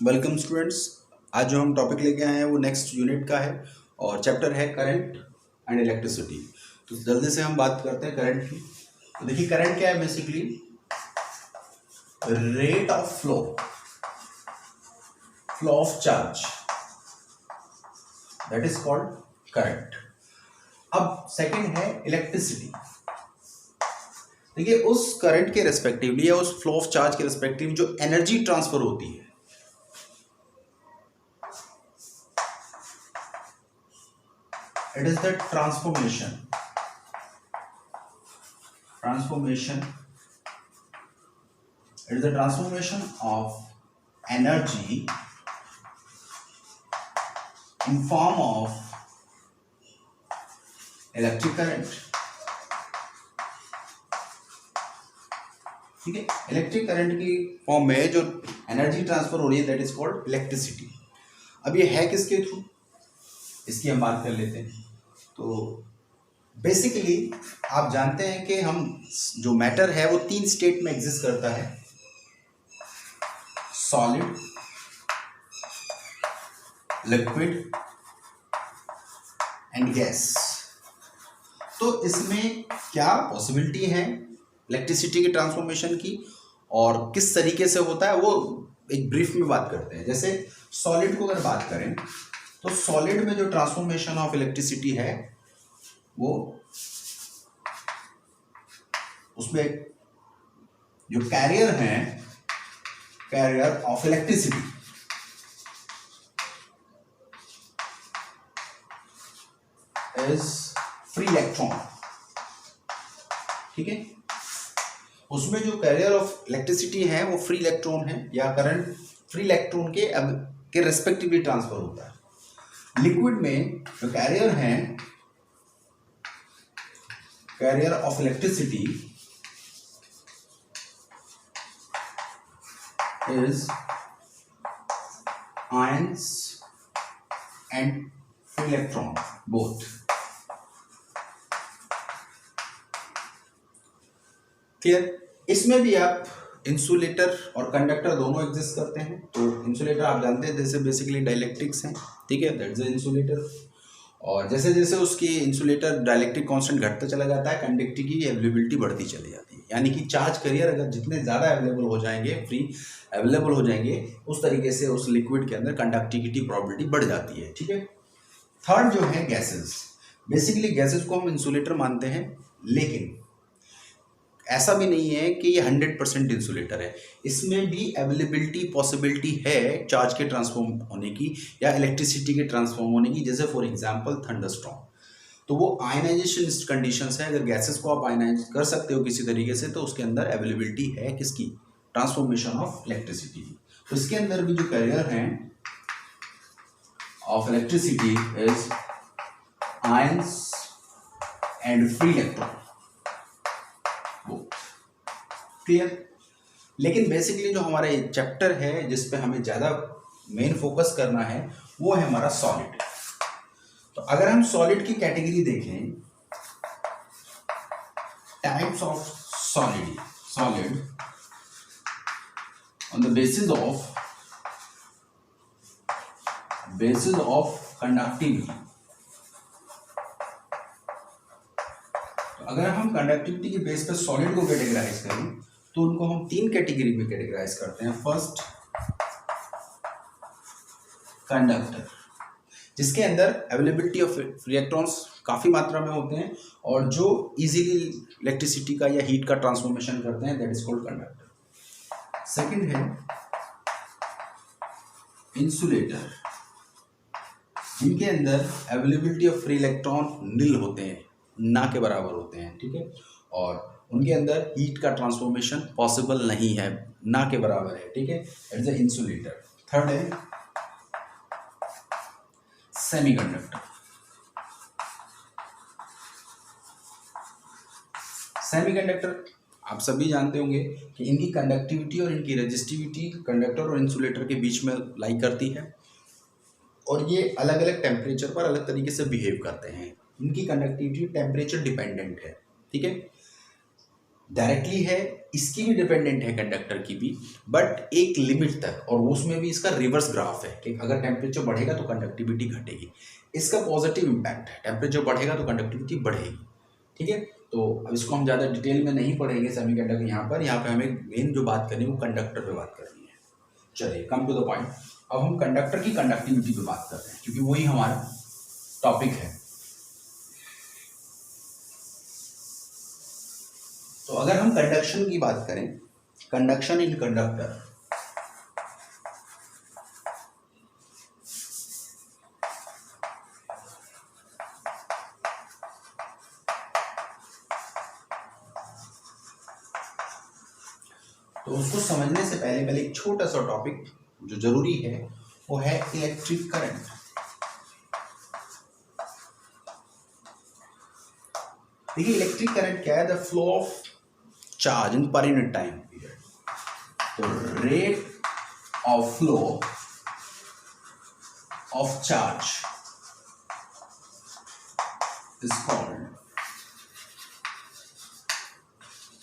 Welcome students. आज जो हम टॉपिक लेके आए हैं वो नेक्स्ट यूनिट का है और चैप्टर है करंट एंड इलेक्ट्रिसिटी। तो जल्दी से हम बात करते हैं करंट की। तो देखिए करंट क्या है, basically rate of flow of charge, that is called current. अब सेकंड है इलेक्ट्रिसिटी। देखिए उस करंट के रेस्पेक्टिवली या उस फ्लो ऑफ चार्ज के रेस्पेक्टिव जो एनर्जी ट्रांसफर होती है, it is the transformation it is the transformation of energy in form of electric current। ठीक है, इलेक्ट्रिक करंट की फॉर्म में जो एनर्जी ट्रांसफर हो रही है दैट इज कॉल्ड इलेक्ट्रिसिटी। अब ये है किसके थ्रू, इसकी हम बात कर लेते हैं। तो बेसिकली आप जानते हैं कि हम जो मैटर है वो तीन स्टेट में एग्जिस्ट करता है, सॉलिड, लिक्विड एंड गैस। तो इसमें क्या पॉसिबिलिटी है इलेक्ट्रिसिटी के ट्रांसफॉर्मेशन की और किस तरीके से होता है वो एक ब्रीफ में बात करते हैं। जैसे सॉलिड को अगर बात करें तो सॉलिड में जो ट्रांसफॉर्मेशन ऑफ इलेक्ट्रिसिटी है वो उसमें जो कैरियर हैं, carrier of electricity is free electron. ठीक है, उसमें जो कैरियर ऑफ इलेक्ट्रिसिटी है वो फ्री इलेक्ट्रॉन है या करंट फ्री इलेक्ट्रॉन के रेस्पेक्टिवली ट्रांसफर होता है। लिक्विड में जो कैरियर हैं, carrier of electricity is ions and free electron both. Clear. इसमें भी आप इंसुलेटर और कंडक्टर दोनों एग्जिस्ट करते हैं। तो इंसुलेटर आप जानते हैं जैसे बेसिकली डाइलेक्ट्रिक्स हैं, ठीक है, दैट्स द इंसुलेटर। और जैसे जैसे उसकी इंसुलेटर डाइलेक्ट्रिक कांस्टेंट घटता चला जाता है, कंडक्टिविटी की अवेलेबिलिटी बढ़ती चली जाती है। यानी कि चार्ज कैरियर अगर जितने ज़्यादा अवेलेबल हो जाएंगे, फ्री अवेलेबल हो जाएंगे, उस तरीके से उस लिक्विड के अंदर कंडक्टिविटी प्रोबेबिलिटी बढ़ जाती है। ठीक है। थर्ड जो है गैसेस। बेसिकली गैसेस को हम इंसुलेटर मानते हैं, लेकिन ऐसा भी नहीं है कि ये 100% इंसुलेटर है। इसमें भी अवेलेबिलिटी पॉसिबिलिटी है चार्ज के ट्रांसफॉर्म होने की या इलेक्ट्रिसिटी के ट्रांसफॉर्म होने की। जैसे फॉर एग्जांपल थंडरस्टॉर्म, तो वो आयनाइजेशन कंडीशंस है। अगर गैसेस को आप आयनाइज कर सकते हो किसी तरीके से, तो उसके अंदर अवेलेबिलिटी है किसकी, ट्रांसफॉर्मेशन ऑफ इलेक्ट्रिसिटी की। तो इसके अंदर भी जो कैरियर हैं of electricity is ions and free electron. Clear. लेकिन बेसिकली जो हमारा ये चैप्टर है जिस पे हमें ज़्यादा मेन फोकस करना है वो है हमारा सॉलिड। तो अगर हम सॉलिड की कैटेगरी देखें, types of solid on the basis of conductivity. तो अगर हम कंडक्टिविटी के बेस पर सॉलिड को कैटेगराइज करें तो उनको हम तीन कैटेगरी में कैटेगराइज करते हैं। फर्स्ट कंडक्टर, जिसके अंदर अवेलेबिलिटी ऑफ फ्री इलेक्ट्रॉन्स काफ़ी मात्रा में होते हैं और जो इजीली इलेक्ट्रिसिटी का या हीट का ट्रांसफॉर्मेशन करते हैं, that is called conductor. Second है इंसुलेटर, जिनके अंदर अवेलेबिलिटी ऑफ फ्री इलेक्ट्रॉन नील होते हैं, ना के बराबर होते हैं। ठीक है, और उनके अंदर हीट का ट्रांसफॉर्मेशन पॉसिबल नहीं है, ना के बराबर है। ठीक है, इट्स अ इंसुलेटर। थर्ड है सेमीकंडक्टर। सेमीकंडक्टर आप सभी जानते होंगे कि इनकी कंडक्टिविटी और इनकी रेजिस्टिविटी कंडक्टर और इंसुलेटर के बीच में लाई करती है और ये अलग अलग टेम्परेचर पर अलग तरीके से बिहेव करते हैं। इनकी कंडक्टिविटी टेम्परेचर डिपेंडेंट है। ठीक है, डायरेक्टली है, इसकी भी डिपेंडेंट है कंडक्टर की भी, बट एक लिमिट तक, और उसमें भी इसका रिवर्स ग्राफ है कि अगर टेम्परेचर बढ़ेगा तो कंडक्टिविटी घटेगी। इसका पॉजिटिव इम्पैक्ट है, टेम्परेचर बढ़ेगा तो कंडक्टिविटी बढ़ेगी। ठीक है, तो अब इसको हम ज़्यादा डिटेल में नहीं पढ़ेंगे सेमीकंडक्टर। यहाँ पे हमें मेन जो बात करनी है वो कंडक्टर पे बात करनी है। चलिए कम टू द पॉइंट, अब हम कंडक्टर की कंडक्टिविटी पे बात कर रहे हैं क्योंकि वही हमारा टॉपिक है। तो अगर हम कंडक्शन की बात करें, कंडक्शन इन कंडक्टर, तो उसको समझने से पहले एक छोटा सा टॉपिक जो जरूरी है वो है इलेक्ट्रिक करंट। देखिए इलेक्ट्रिक करंट क्या है, the flow of charge in per unit time period. तो rate of flow of charge is called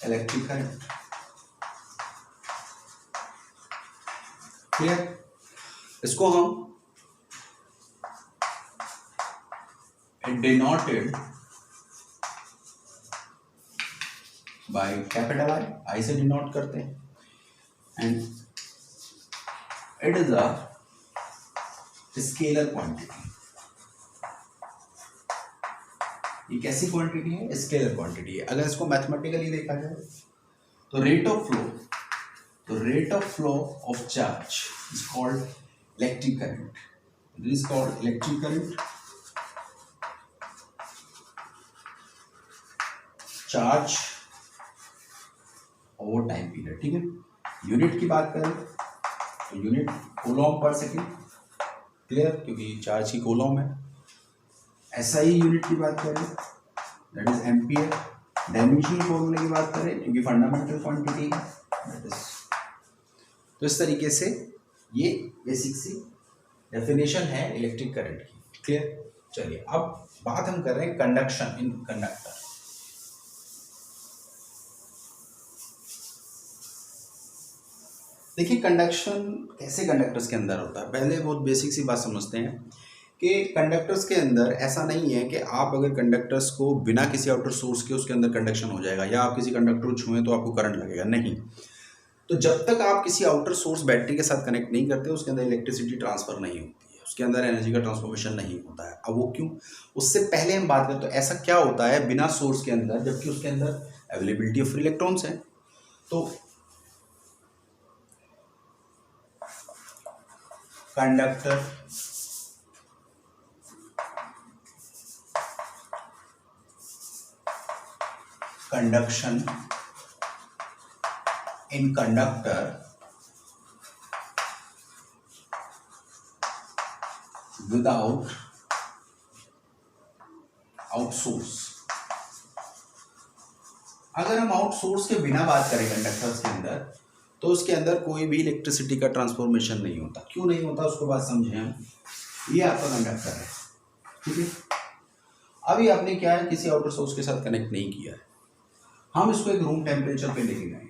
electric current. Clear? इसको हम डिनोटेड बाय कैपिटल आई से डिनोट करते हैं, and it is a scalar quantity. ये कैसी क्वांटिटी है? Scalar quantity है। अगर इसको मैथमेटिकली देखा जाए तो rate of flow of charge is called electric current. It is called electric current. Charge over time period. ठीक है, यूनिट की बात करें तो यूनिट कूलॉम पर सेकेंड। क्लियर? क्योंकि चार्ज की कूलॉम है। एसआई यूनिट की बात करें दैट इज एम्पियर। डायमेंशनल फॉर्मूले की बात करें क्योंकि फंडामेंटल क्वांटिटी है दैट इज। तो इस तरीके से ये बेसिक सी डेफिनेशन है इलेक्ट्रिक करंट की। क्लियर? चलिए अब बात हम कर रहे हैं कंडक्शन इन कंडक्टर। देखिए कंडक्शन कैसे कंडक्टर्स के अंदर होता है। पहले बहुत बेसिक सी बात समझते हैं कि कंडक्टर्स के अंदर ऐसा नहीं है कि आप अगर कंडक्टर्स को बिना किसी आउटर सोर्स के उसके अंदर कंडक्शन हो जाएगा, या आप किसी कंडक्टर को छुएं तो आपको करंट लगेगा, नहीं। तो जब तक आप किसी आउटर सोर्स बैटरी के साथ कनेक्ट नहीं करते उसके अंदर इलेक्ट्रिसिटी ट्रांसफर नहीं होती है, उसके अंदर एनर्जी का ट्रांसफॉर्मेशन नहीं होता है। अब वो क्यों, उससे पहले हम बात करें तो ऐसा क्या होता है बिना सोर्स के अंदर, जबकि उसके अंदर अवेलेबिलिटी ऑफ फ्री इलेक्ट्रॉन्स है। तो conductor conduction in conductor without outsource। अगर हम आउटसोर्स के बिना बात करें कंडक्टर्स के अंदर तो उसके अंदर कोई भी इलेक्ट्रिसिटी का ट्रांसफॉर्मेशन नहीं होता। क्यों नहीं होता उसको बात समझें हम। ये आपका कंडक्टर है, ठीक है। अभी आपने क्या है किसी आउटर सोर्स के साथ कनेक्ट नहीं किया है, हम इसको एक रूम टेम्परेचर पे लेके गए,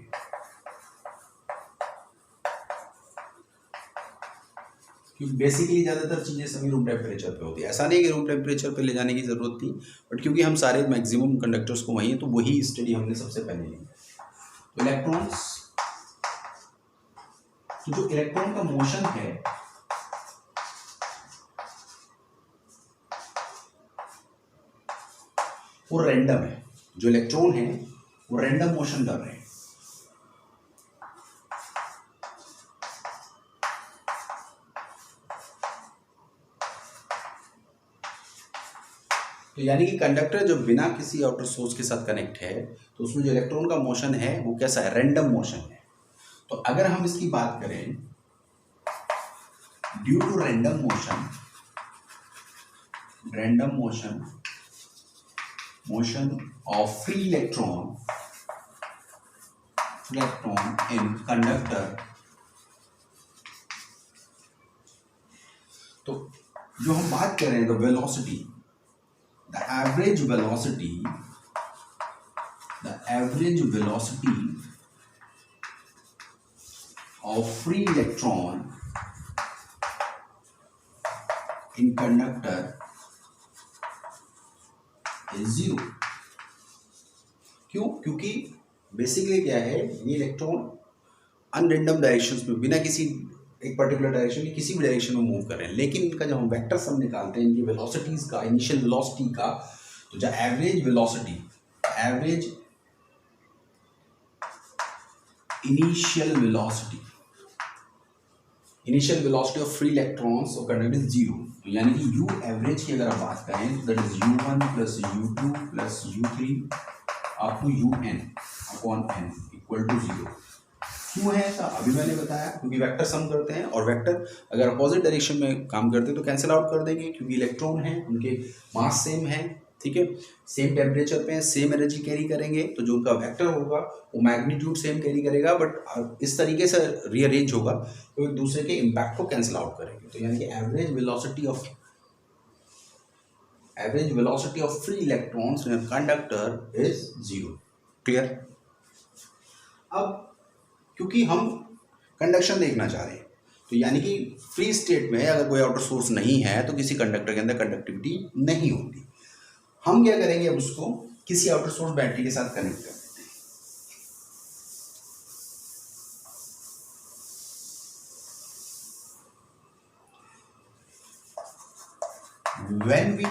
क्योंकि बेसिकली ज़्यादातर चीज़ें सभी रूम टेम्परेचर पे होती है। ऐसा नहीं कि रूम टेम्परेचर पे ले जाने की ज़रूरत थी, बट क्योंकि हम सारे मैक्सिमम कंडक्टर्स को वहीं, तो वही स्टडी हमने सबसे पहले ली। तो इलेक्ट्रॉन्स, तो जो इलेक्ट्रॉन का मोशन है वो रैंडम है। जो इलेक्ट्रॉन है वो रैंडम मोशन कर रहे हैं। तो यानी कि कंडक्टर जो बिना किसी आउटर सोर्स के साथ कनेक्ट है तो उसमें जो इलेक्ट्रॉन का मोशन है वो कैसा है, रैंडम मोशन है। तो अगर हम इसकी बात करें due to random motion of free electron in conductor, तो जो हम बात कर रहे हैं the velocity, the average velocity average velocity of free electron in conductor is 0। क्यों? क्योंकि बेसिकली क्या है, ये इलेक्ट्रॉन अनरेंडम डायरेक्शंस में, बिना किसी एक पर्टिकुलर डायरेक्शन की किसी भी डायरेक्शन में मूव कर रहे हैं, लेकिन इनका जब हम वेक्टर सम निकालते हैं इनकी वेलोसिटीज का, इनिशियल वेलोसिटी का, तो जो average velocity, average initial velocity of free electrons और कंडक्टर इज 0। तो यानी कि यू एवरेज की अगर आप बात करें तो that is u1 plus u2 plus u3 up to un upon n equal to 0। क्यों है ऐसा? अभी मैंने बताया, क्योंकि वेक्टर सम करते हैं और वेक्टर अगर अपोजिट डायरेक्शन में काम करते हैं तो कैंसिल आउट कर देंगे, क्योंकि इलेक्ट्रॉन हैं, उनके मास सेम है, ठीक है, सेम टेम्परेचर पे है, सेम एनर्जी कैरी करेंगे, तो जो उनका वेक्टर होगा वो मैग्नीट्यूड सेम कैरी करेगा, बट इस तरीके से रीअरेंज होगा तो एक दूसरे के इम्पैक्ट को कैंसिल आउट करेंगे। तो यानी कि average velocity of free electrons in conductor is 0। Clear? अब क्योंकि हम कंडक्शन देखना चाह रहे हैं, तो यानी कि फ्री स्टेट में अगर कोई आउटर सोर्स नहीं है तो किसी कंडक्टर के अंदर कंडक्टिविटी नहीं होती। हम क्या करेंगे, अब उसको किसी आउटर सोर्स बैटरी के साथ कनेक्ट कर देते हैं। when we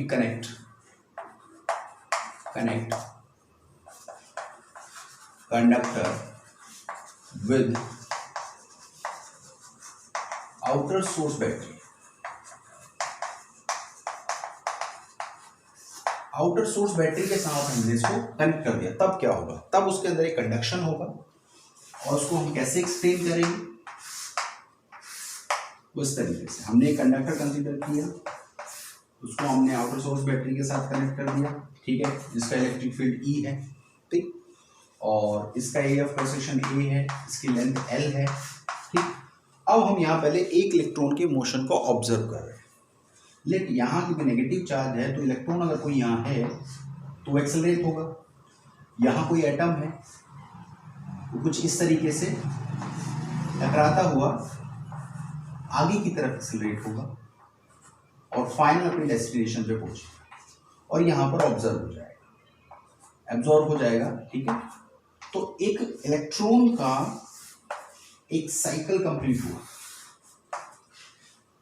connect conductor with outer source battery, outer source battery के साथ हमने इसको कनेक्ट कर दिया, तब क्या होगा? तब उसके अंदर एक कंडक्शन होगा, और उसको हम कैसे एक्सप्लेन करेंगे? उस तरीके से हमने एक कंडक्टर कंसीडर किया, उसको हमने आउटर सोर्स बैटरी के साथ कनेक्ट कर दिया, ठीक है, जिसका इलेक्ट्रिक फील्ड E है, ठीक, और इसका area of cross section A है, इसकी लेंथ L है, ठीक। अब हम यहाँ पहले एक इलेक्ट्रॉन के मोशन को ऑब्जर्व कर रहे हैं। लेकिन यहाँ क्योंकि नेगेटिव चार्ज है तो इलेक्ट्रॉन अगर कोई यहाँ है तो वो एक्सेलरेट होगा, यहाँ कोई एटम है तो कुछ इस तरीके से टकराता हुआ आगे की तरफ एक्सेलरेट होगा और फाइनल अपनी डेस्टिनेशन पे पहुंचेगा और यहाँ पर ऑब्जर्व हो जाएगा, एब्जॉर्ब हो जाएगा, ठीक है। तो एक इलेक्ट्रॉन का एक साइकिल कंप्लीट हुआ,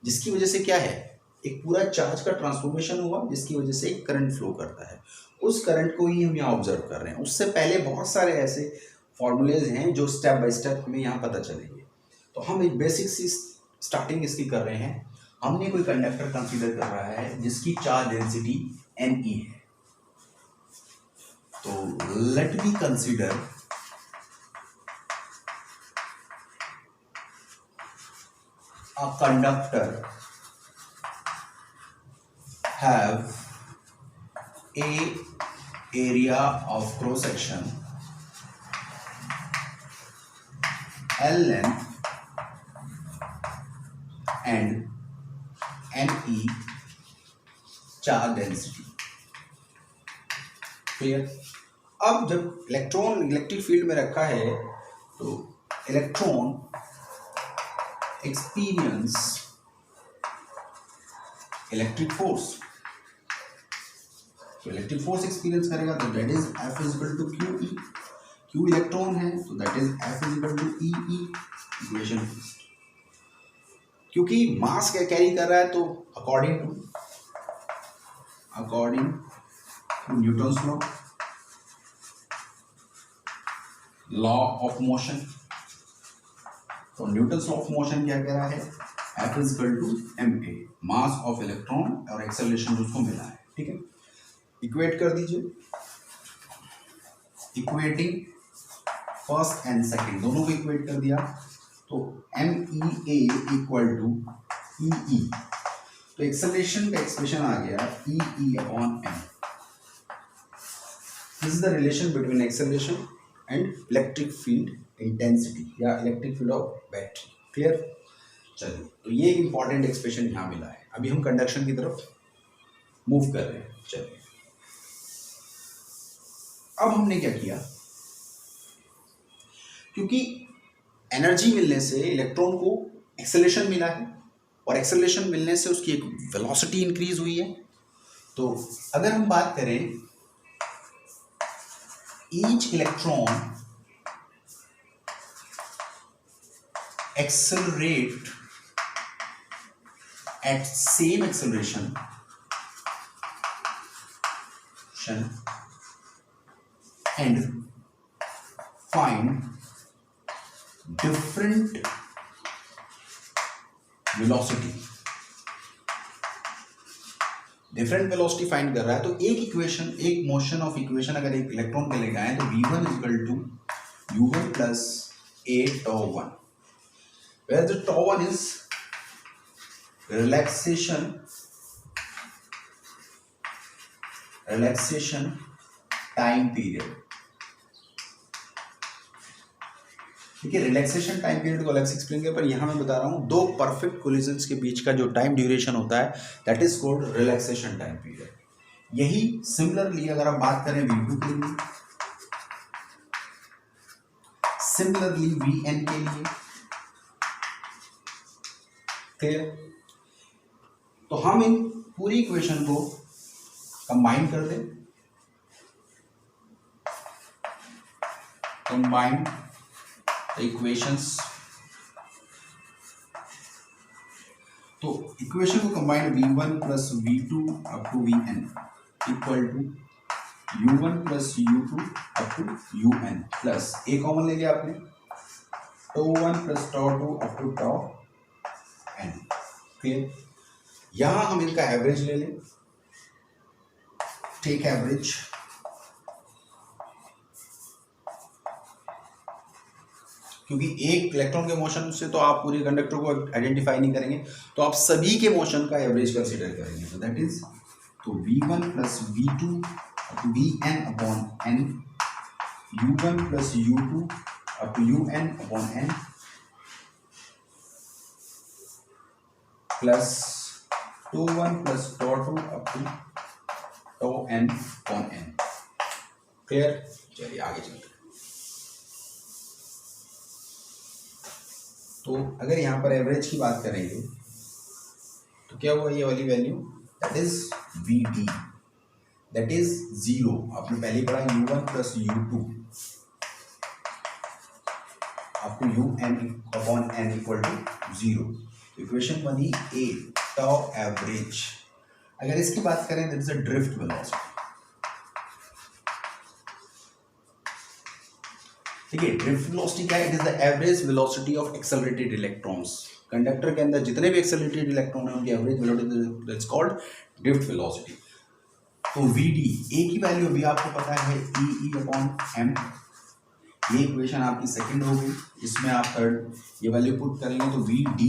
जिसकी वजह से क्या है, एक पूरा चार्ज का ट्रांसफॉर्मेशन हुआ, जिसकी वजह से एक करंट फ्लो करता है। उस करंट को ही हम यहाँ ऑब्जर्व कर रहे हैं। उससे पहले बहुत सारे ऐसे फॉर्मूलेज हैं जो स्टेप बाय स्टेप हमें यहाँ पता चलेंगे। तो हम एक बेसिक सी स्टार्टिंग इसकी कर रहे हैं। हमने कोई कंडक्टर कंसीडर कर रहा है जिसकी चार्ज डेंसिटी Ne है। तो let me consider a conductor have a area of cross section L length and Ne charge density। Clear? अब जब इलेक्ट्रॉन इलेक्ट्रिक फील्ड में रखा है तो इलेक्ट्रॉन एक्सपीरियंस इलेक्ट्रिक फोर्स, तो इलेक्ट्रिक फोर्स एक्सपीरियंस करेगा तो that is F is equal to QE। Q electron है तो that is F is equal to EE। Equation, क्योंकि मास क्या कैरी कर रहा है तो according to Newton's law of motion, तो न्यूटन्स लॉ ऑफ मोशन क्या कह रहा है, F is equal to ma, mass of electron और एक्सेलरेशन जो उसको मिला है, ठीक है। इक्वेट कर दीजिए, इक्वेटिंग फर्स्ट एंड सेकंड दोनों को इक्वेट कर दिया तो MEA इक्वल टू EE, तो एक्सेलरेशन का एक्सप्रेशन आ गया EE upon m। This is the relation between acceleration and electric field intensity या electric field of battery. Clear? चलिए, तो ये एक इंपॉर्टेंट एक्सप्रेशन यहाँ मिला है। अभी हम कंडक्शन की तरफ मूव कर रहे हैं। चलिए, अब हमने क्या किया, क्योंकि एनर्जी मिलने से इलेक्ट्रॉन को एक्सेलरेशन मिला है और एक्सेलरेशन मिलने से उसकी एक वेलोसिटी इंक्रीज हुई है। तो अगर हम बात करें each electron accelerate at same acceleration and find different velocity, different velocity find कर रहा है। तो एक इक्वेशन, एक मोशन ऑफ इक्वेशन अगर एक इलेक्ट्रॉन के लिए लगाएं तो v1 equal to u1 plus a tau 1, where the tau 1 is relaxation time period. ठीक है, रिलैक्सेशन टाइम पीरियड को अलग से एक्सप्लेन किया, पर यहां मैं बता रहा हूं दो परफेक्ट कोलिजन्स के बीच का जो टाइम ड्यूरेशन होता है that is called relaxation time period. यही सिमिलरली अगर हम बात करें v2 के लिए, सिमिलरली vn के लिए, क्लियर। तो हम इन पूरी इक्वेशन को कंबाइन कर दें, कंबाइन इक्वेशंस। तो इक्वेशन को combine v1 plus v2 up to vn equal to u1 plus u2 up to un plus a common ले लिया आपने, τ1 plus τ2 up to τn। Clear. यहां हम इनका एवरेज ले लें, टेक एवरेज। क्योंकि एक इलेक्ट्रॉन के मोशन से तो आप पूरे कंडक्टर को आइडेंटिफाई नहीं करेंगे, तो आप सभी के मोशन का एवरेज कंसीडर करेंगे। तो दैट इज, तो v1 plus v2 vn upon n, u1 plus u2 up to un upon n plus τ1 plus τ2 up to τn upon n। Clear. चलिए आगे चलते हैं। तो अगर यहाँ पर एवरेज की बात करेंगे तो क्या हुआ, ये वाली value that is Vd, that is 0। आपने पहले पढ़ा u1 plus u2 up to un upon n equal to 0। Equation बनी a टाउ एवरेज। अगर इसकी बात करें that is a drift velocity. देखिए ड्रिफ्ट वेलोसिटी क्या है, it is the average velocity of accelerated electrons. Conductor के अंदर जितने भी एक्सेलरेटेड इलेक्ट्रॉन है उनकी average velocity that's called drift velocity. तो Vd, ए की वैल्यू अभी आपको पता है E अपॉन m। ये इक्वेशन आपकी सेकंड हो गई, इसमें आप थर्ड ये वैल्यू पुट करेंगे तो Vd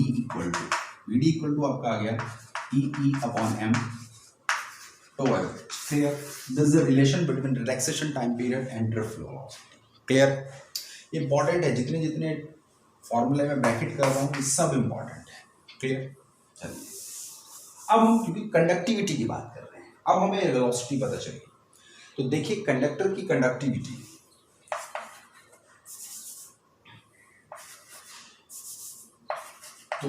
इक्वल टू आपका आ गया E अपॉन m तो clear. This is the relation between relaxation time period and drift velocity. Clear. Important है, जितने जितने फॉर्मूले में ब्रैकेट कर रहा हूँ ये सब इंपॉर्टेंट है। क्लियर। चलिए अब हम क्योंकि कंडक्टिविटी की बात कर रहे हैं, अब हमें वेलोसिटी पता चलेगी। तो देखिए कंडक्टर की कंडक्टिविटी, तो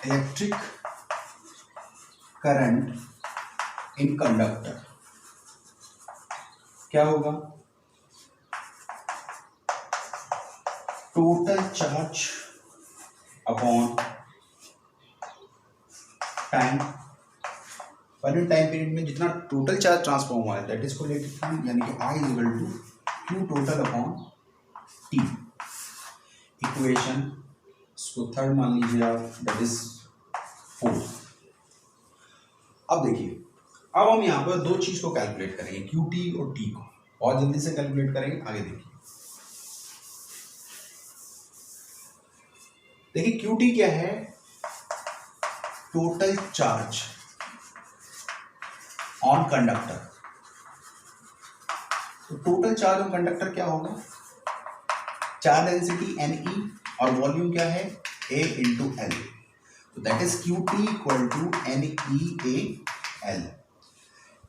इलेक्ट्रिक करंट इन कंडक्टर क्या होगा, टोटल चार्ज अपॉन टाइम। पर टाइम पीरियड में जितना टोटल चार्ज ट्रांसफॉर्म हुआ है दैट इज को लेकर Q, यानी कि I is equal to Q total upon T। Equation इसको थर्ड मान लीजिए आप, दैट इज 4। अब देखिए, अब हम यहाँ पर दो चीज को कैलकुलेट करेंगे, QT और T को, और जल्दी से कैलकुलेट करेंगे। आगे देखिए QT क्या है, टोटल चार्ज ऑन कंडक्टर। तो टोटल चार्ज ऑन कंडक्टर क्या होगा, चार्ज डेंसिटी Ne और वॉल्यूम क्या है A इंटू L। तो that is QT equal to NEAL।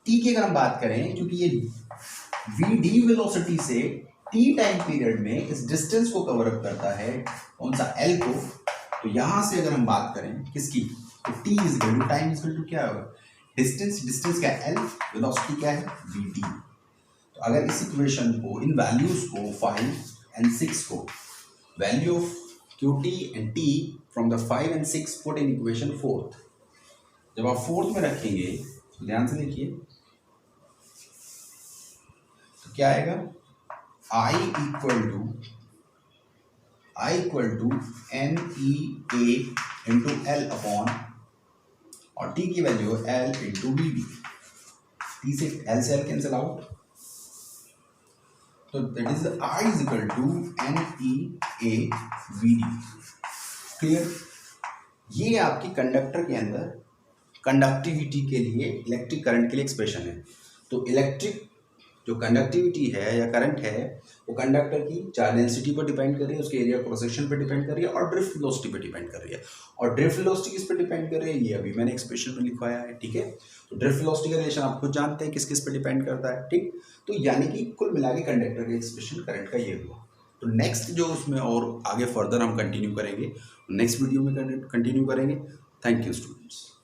T की अगर हम बात करें, क्योंकि ये वी डी वेलोसिटी से टी टाइम पीरियड में इस डिस्टेंस को कवर अप करता है, कौन सा, एल को। तो यहां से अगर हम बात करें किसकी, तो T is equal to, time is equal to क्या होगा, डिस्टेंस, डिस्टेंस क्या है एल, वेलोसिटी क्या है वी डी। तो अगर इस इक्वेशन को, इन वैल्यूज को 5 and 6 को, value of QT and T from the 5 and 6 put in equation 4th, जब आप 4th में रखेंगे तो ध्यान से देखिए तो क्या आएगा, I equal to NEA into L upon, और T की value L into BD, T से L से L कैंसिल आउट, तो that is I is equal to NEA VD। Clear. ये आपकी कंडक्टर के अंदर कंडक्टिविटी के लिए, इलेक्ट्रिक करंट के लिए एक्सप्रेशन है। तो इलेक्ट्रिक जो कंडक्टिविटी है या करंट है वो कंडक्टर की चार्ज डेंसिटी पर डिपेंड कर रही है, उसके एरिया क्रॉस सेक्शन पर डिपेंड कर रही है, और ड्रिफ्ट वेलोसिटी पर डिपेंड कर रही है। और ड्रिफ्ट वेलोसिटी किस पर डिपेंड कर रही है, ये अभी मैंने एक्सप्रेशन में लिखवाया है, ठीक है। तो ड्रिफ्ट वेलोसिटी का रिलेशन आप खुद जानते हैं किस किस पर डिपेंड करता है, ठीक। तो यानी कि कुल मिला के कंडक्टर का एक्सप्रेशन करंट का ये हुआ। तो नेक्स्ट जो उसमें और आगे फर्दर हम कंटिन्यू करेंगे, नेक्स्ट वीडियो में कंटिन्यू करेंगे। Thank you students.